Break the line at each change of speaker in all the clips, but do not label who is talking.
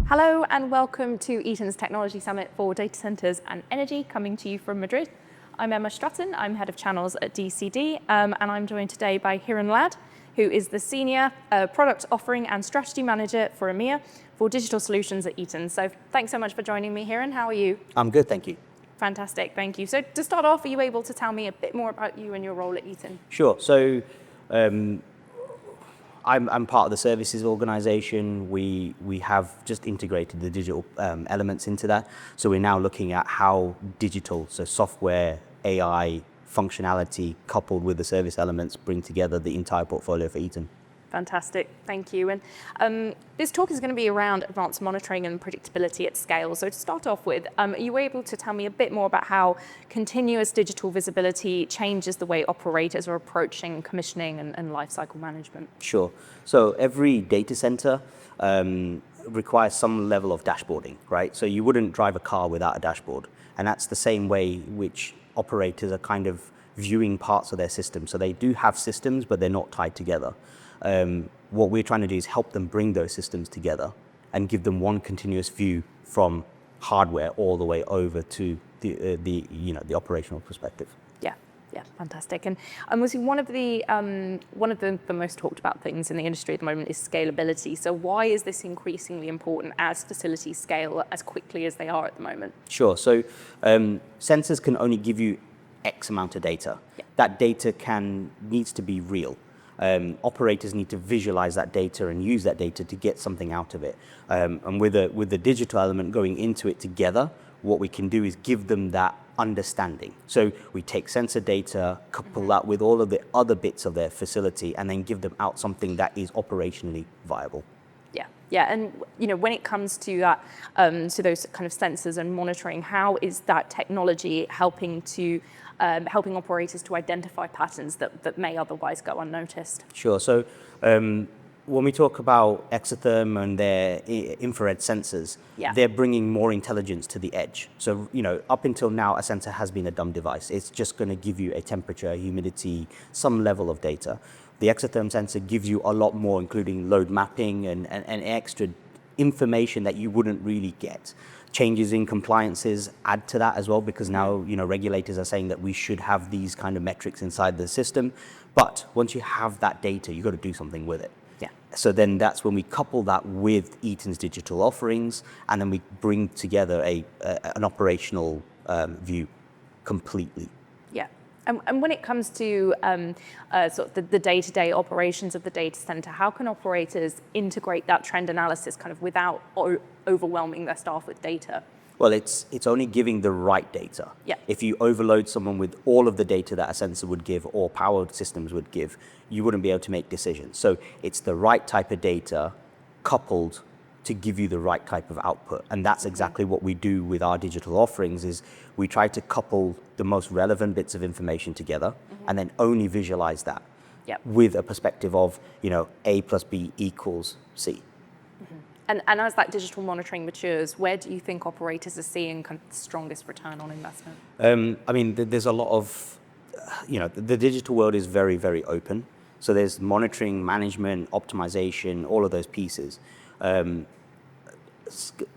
Hello and welcome to Eaton's Technology Summit for Data Centers and Energy, coming to you from Madrid. I'm Emma Strutton, I'm Head of Channels at DCD, and I'm joined today by Hiren Lad, who is the Senior Product Offering and Strategy Manager for EMEA for Digital Solutions at Eaton. So thanks so much for joining me, Hiren. How are you?
I'm good, thank you.
Fantastic, thank you. So to start off, are you able to tell me a bit more about you and your role at Eaton?
Sure. So I'm part of the services organization. We have just integrated the digital elements into that. So we're now looking at how digital, so software, AI, functionality coupled with the service elements bring together the entire portfolio for Eaton.
Fantastic, thank you. And this talk is going to be around advanced monitoring and predictability at scale. So to start off with, are you able to tell me a bit more about how continuous digital visibility changes the way operators are approaching commissioning and lifecycle management?
Sure. So every data center requires some level of dashboarding, right? So you wouldn't drive a car without a dashboard. And that's the same way which operators are kind of viewing parts of their system. So they do have systems, but they're not tied together. What we're trying to do is help them bring those systems together and give them one continuous view from hardware all the way over to the operational perspective.
Yeah, fantastic. And obviously one of the most talked about things in the industry at the moment is scalability. So why is this increasingly important as facilities scale as quickly as they are at the moment?
Sure. So sensors can only give you X amount of data.
Yeah.
That data needs to be real. Operators need to visualize that data and use that data to get something out of it. And with the digital element going into it together, what we can do is give them that understanding. So we take sensor data, couple that with all of the other bits of their facility, and then give them out something that is operationally viable.
Yeah, and when it comes to that, to those kind of sensors and monitoring, how is that technology helping operators to identify patterns that may otherwise go unnoticed?
Sure. So when we talk about exotherm and their infrared sensors, they're bringing more intelligence to the edge. So up until now, a sensor has been a dumb device. It's just going to give you a temperature, humidity, some level of data. The exotherm sensor gives you a lot more, including load mapping and extra information that you wouldn't really get. Changes in compliances add to that as well, because now regulators are saying that we should have these kind of metrics inside the system. But once you have that data, you've got to do something with it.
Yeah.
So then that's when we couple that with Eaton's digital offerings, and then we bring together an operational view completely.
Yeah. And when it comes to sort of the day-to-day operations of the data center, how can operators integrate that trend analysis kind of without overwhelming their staff with data?
Well, it's only giving the right data.
Yeah.
If you overload someone with all of the data that a sensor would give or powered systems would give, you wouldn't be able to make decisions. So it's the right type of data coupled to give you the right type of output. And that's exactly what we do with our digital offerings. Is we try to couple the most relevant bits of information together and then only visualize that with a perspective of, A plus B equals C.
And as that digital monitoring matures, where do you think operators are seeing kind of the strongest return on investment?
There's a lot of, the digital world is very, very open. So there's monitoring, management, optimization, all of those pieces.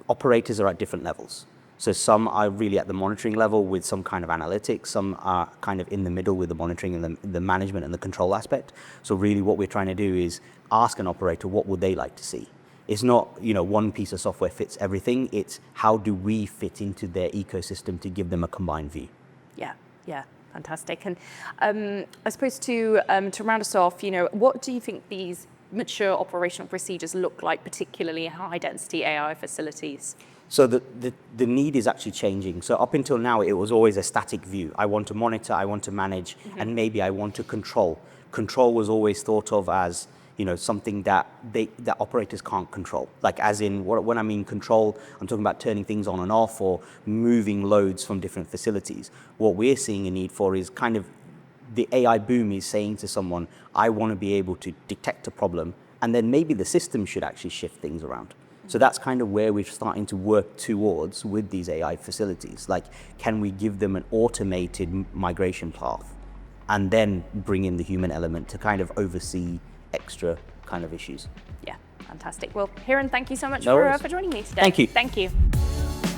Operators are at different levels. So some are really at the monitoring level with some kind of analytics. Some are kind of in the middle with the monitoring and the management and the control aspect. So really what we're trying to do is ask an operator, what would they like to see? It's not, one piece of software fits everything. It's how do we fit into their ecosystem to give them a combined view?
Yeah, fantastic. And I suppose to round us off, what do you think these mature operational procedures look like, particularly in high-density AI facilities?
So the need is actually changing. So up until now, it was always a static view. I want to monitor, I want to manage, and maybe I want to control. Control was always thought of as something that operators can't control. Like as in, when I mean control, I'm talking about turning things on and off or moving loads from different facilities. What we're seeing a need for is kind of the AI boom is saying to someone, I want to be able to detect a problem, and then maybe the system should actually shift things around. So that's kind of where we're starting to work towards with these AI facilities. Like, can we give them an automated migration path and then bring in the human element to kind of oversee extra kind of issues?
Fantastic. Well, Hiren, thank you so much
No worries.
for joining me today.
Thank you.
Thank you.